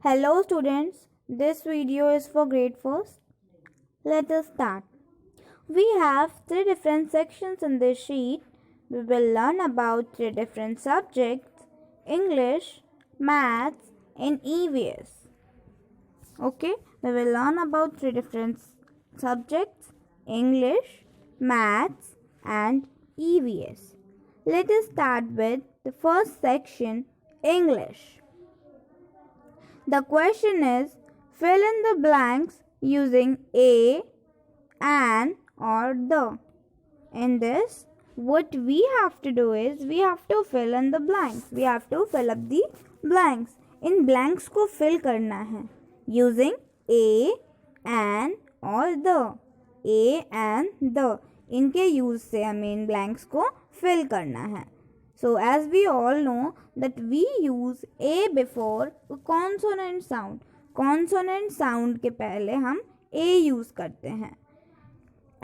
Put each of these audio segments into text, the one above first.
Hello students, this video is for grade 1st. Let us start. We have 3 different sections in this sheet. We will learn about 3 different subjects: English, Maths and EVS. Okay, we will learn about 3 different subjects: English, Maths and EVS. Let us start with the first section, English. The question is, fill in the blanks using a, an or the. In this, what we have to do is, we have to fill in the blanks. We have to fill up the blanks. In blanks को fill करना है using a, an और the. A and the. इनके use से हमें इन blanks को fill करना है. So as we all know that we use a before a consonant sound. Consonant sound के पहले हम a use करते हैं.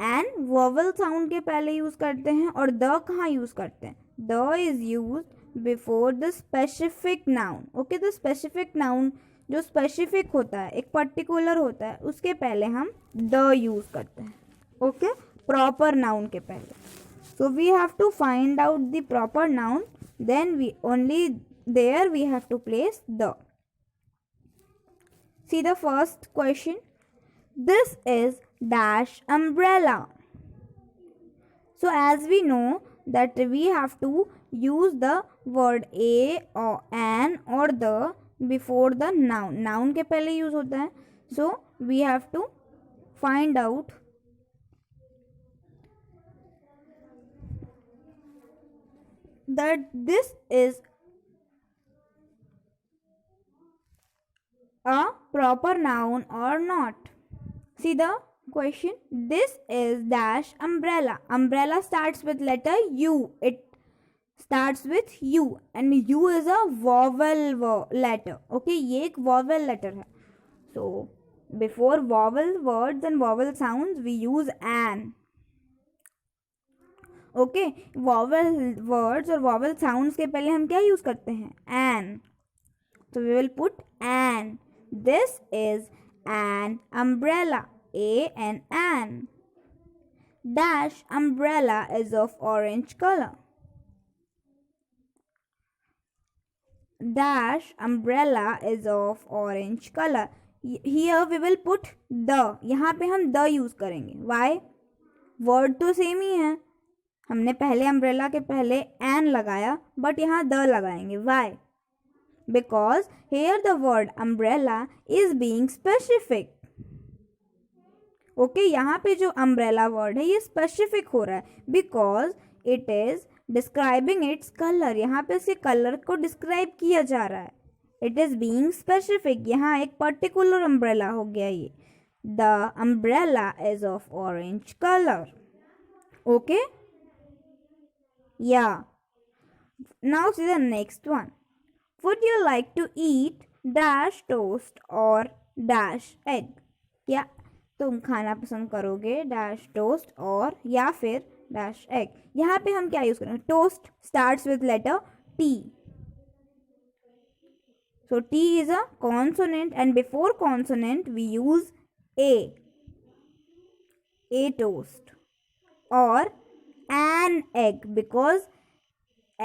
And vowel sound के पहले use करते हैं. और the कहाँ use करते हैं? The is used before the specific noun. Okay, the specific noun जो specific होता है, एक particular होता है, उसके पहले हम the use करते हैं. Okay, proper noun के पहले. So we have to find out the proper noun, then we have to place the. See the first question. This is dash umbrella. So as we know that we have to use the word a or an or the before the noun. Noun के पहले use होता है. So we have to find out that this is a proper noun or not. See the question. This is dash umbrella. Umbrella starts with letter U. It starts with U and U is a vowel letter. Okay, ये एक vowel letter है. So before vowel words and vowel sounds we use an. Okay, vowel words और vowel sounds के पहले हम क्या use करते हैं? एन. तो we will put an. This is an umbrella. an. Dash umbrella is of orange color. Dash umbrella is of orange color. Here we will put the. यहाँ पे हम the यूज करेंगे. Why? वर्ड तो same ही है. हमने पहले umbrella के पहले एन लगाया बट यहाँ द लगाएंगे. Why? Because here the word umbrella is being specific. Okay, यहाँ पे जो अम्ब्रेला वर्ड है ये स्पेसिफिक हो रहा है because it is describing its colour. यहाँ पे इसके कलर को डिस्क्राइब किया जा रहा है. It is being specific. यहाँ एक पर्टिकुलर अम्ब्रेला हो गया ये. The umbrella is of orange colour. Okay. Yeah. Now see the next one. Would you like to eat dash toast or dash egg? क्या तुम खाना पसंद करोगे dash toast और या फिर dash egg? यहाँ पे हम क्या यूज करेंगे? Toast starts with letter T. So T is a consonant and before consonant we use A. A toast or an egg because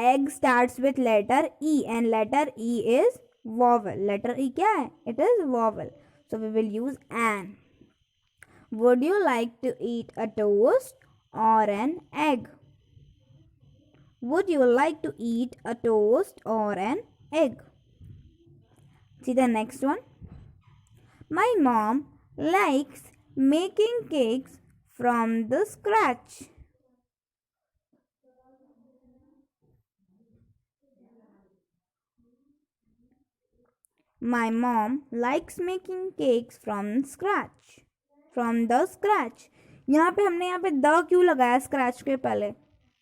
egg starts with letter E and letter E is vowel. Letter E क्या है? It is vowel. So we will use an. Would you like to eat a toast or an egg? Would you like to eat a toast or an egg? See the next one. My mom likes making cakes from the scratch. My mom likes making cakes from scratch. From the scratch. यहाँ पे हमने यहाँ पे the क्यों लगाया scratch के पहले?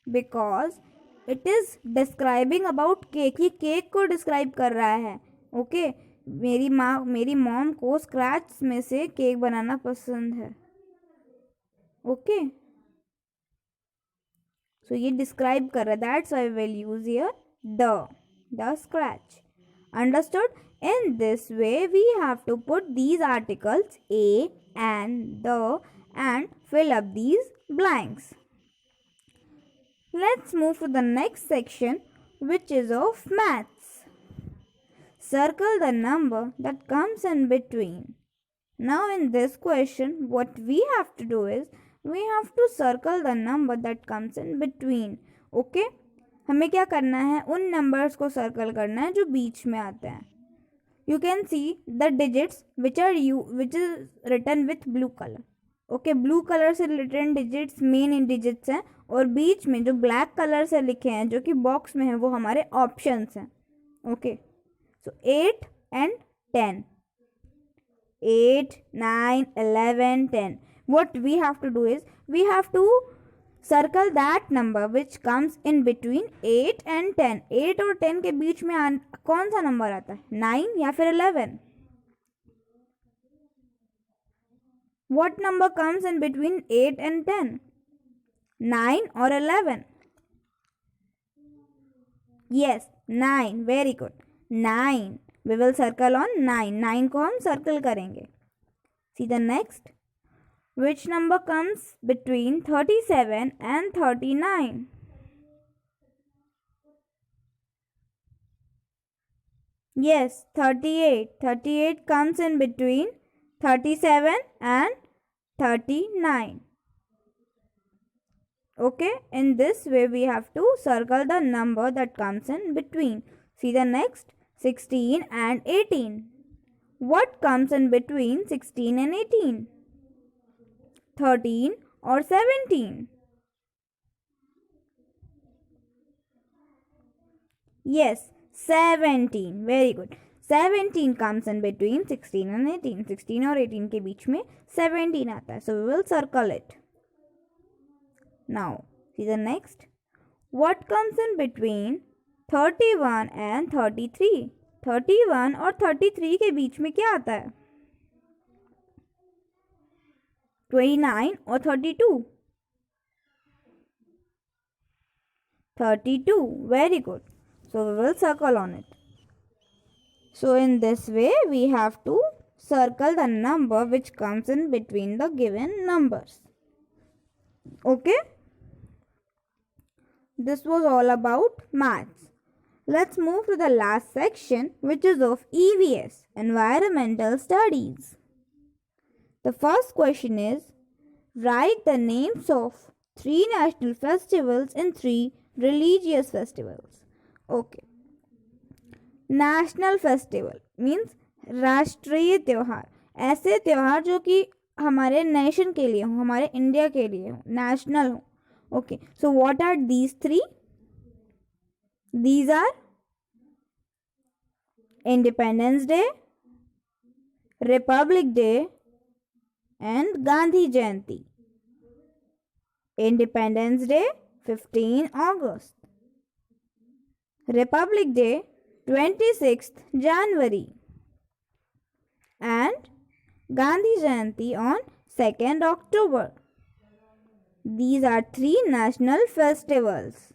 Because it is describing about cake. ये केक को डिस्क्राइब कर रहा है. ओके, मेरी मॉम को स्क्रैच में से केक बनाना पसंद है. ओके, सो ये डिस्क्राइब कर रहा है. That's why we will use here the scratch. Understood? In this way, we have to put these articles a and the and fill up these blanks. Let's move to the next section, which is of maths. Circle the number that comes in between. Now in this question, what we have to do is, we have to circle the number that comes in between. Okay? हमें क्या करना है, उन numbers को circle करना है जो बीच में आते हैं. You can see the digits which is written with blue color. Okay, blue colour से रिटर्न डिजिट्स मेन इन डिजिट्स हैं और बीच में जो ब्लैक कलर से लिखे हैं जो कि बॉक्स में है वो हमारे ऑप्शंस हैं. Okay, so 8 and 10. 8, 9, 11, 10. What we have to do is, we have to circle that number which comes in between 8 and 10. 8 और 10 के बीच में कौन सा नंबर आता है, 9 या फिर 11? What number comes in between 8 and 10? 9 or 11? Yes, 9. Very good. 9. We will circle on 9. 9 को हम circle करेंगे. See the next. Which number comes between 37 and 39? Yes, 38. 38 comes in between 37 and 39. Okay, in this way we have to circle the number that comes in between. See the next, 16 and 18. What comes in between 16 and 18? 13 or 17? Yes, 17. Very good. 17 comes in between 16 and 18. 16 और 18 के बीच में 17 आता है. So we will circle it. Now, see the next. What comes in between 31 and 33? 31 और 33 के बीच में क्या आता है? 29 or 32? 32. Very good. So we will circle on it. So in this way we have to circle the number which comes in between the given numbers. Okay? This was all about maths. Let's move to the last section, which is of EVS, Environmental Studies. The first question is, write the names of 3 national festivals and 3 religious festivals. Okay. National festival means राष्ट्रीय त्यौहार, ऐसे त्यौहार जो कि हमारे nation के लिए हो, हमारे इंडिया के लिए हो, नेशनल हो. Okay, so what are these 3? These are independence day, republic day and Gandhi Jayanti. Independence day 15 August, republic day 26th January and Gandhi Jayanti on 2nd October. These are 3 national festivals.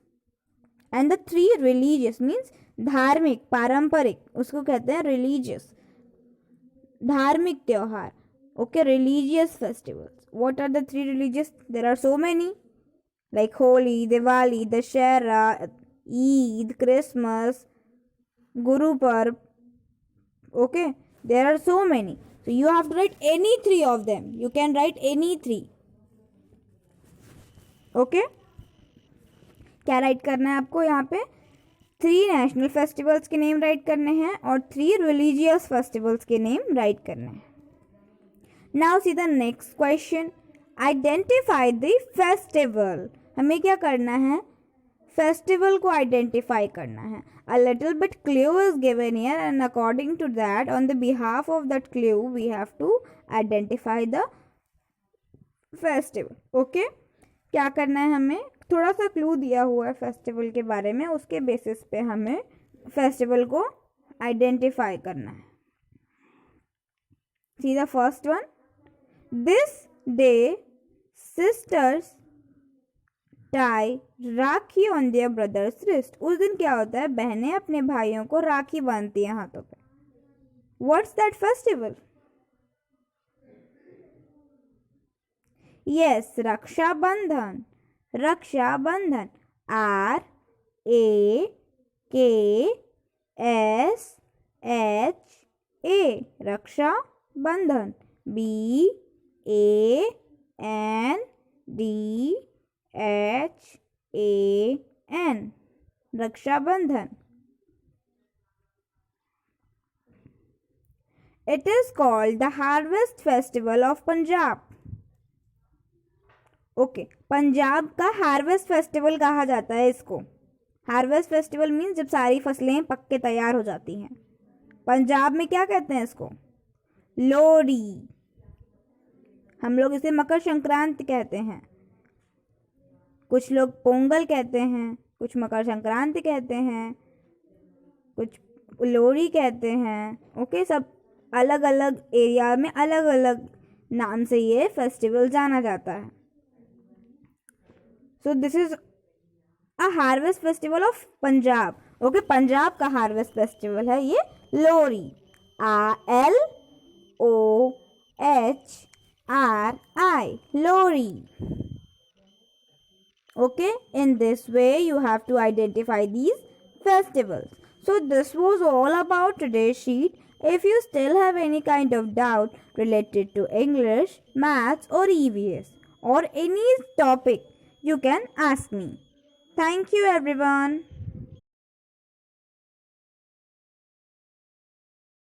And the 3 religious means धार्मिक, पारंपरिक, उसको कहते हैं religious, धार्मिक त्योहार. Okay, religious festivals. What are the 3 religious? There are so many like Holi, Diwali, Dashera, Eid, Christmas, Guru Parv. Okay, there are so many. So you have to write any 3 of them. You can write any 3. Okay, क्या right करना है आपको यहाँ पे? 3 national festivals के name right करने हैं और 3 रिलीजियस फेस्टिवल्स के नेम राइट करने हैं. Now see the next question. Identify the festival. हमें क्या करना है? फेस्टिवल को आइडेंटिफाई करना है. A little bit clue is given here and according to that, on the behalf of that clue, we have to identify the festival. Okay? क्या करना है हमें? थोड़ा सा क्लू दिया हुआ है फेस्टिवल के बारे में, उसके बेसिस पे हमें फेस्टिवल को आइडेंटिफाई करना है. See the first one. This day, sisters tie rakhi on their brother's wrist. उस दिन क्या होता है, बहनें अपने भाइयों को राखी बांधती हैं हाथों पे. What's that festival? Yes, रक्षा बंधन. रक्षा बंधन. RAKSHA रक्षा बंधन. BANDHAN रक्षा बंधन. It is called the Harvest Festival of Punjab. Okay, Punjab का हार्वेस्ट फेस्टिवल कहा जाता है इसको. हार्वेस्ट फेस्टिवल मीन्स जब सारी फसलें पक के तैयार हो जाती हैं. पंजाब में क्या कहते हैं इसको? लोहड़ी. हम लोग इसे मकर संक्रांति कहते हैं. कुछ लोग पोंगल कहते हैं, कुछ मकर संक्रांति कहते हैं, कुछ लोहड़ी कहते हैं. ओके, सब अलग अलग एरिया में अलग अलग नाम से ये फेस्टिवल जाना जाता है. So this is a harvest festival of Punjab. Okay, Punjab का harvest festival है ये Lohri. LOHRI Lohri. Okay, in this way you have to identify these festivals. So this was all about today's sheet. If you still have any kind of doubt related to English, Maths or EVS or any topic, you can ask me. Thank you everyone.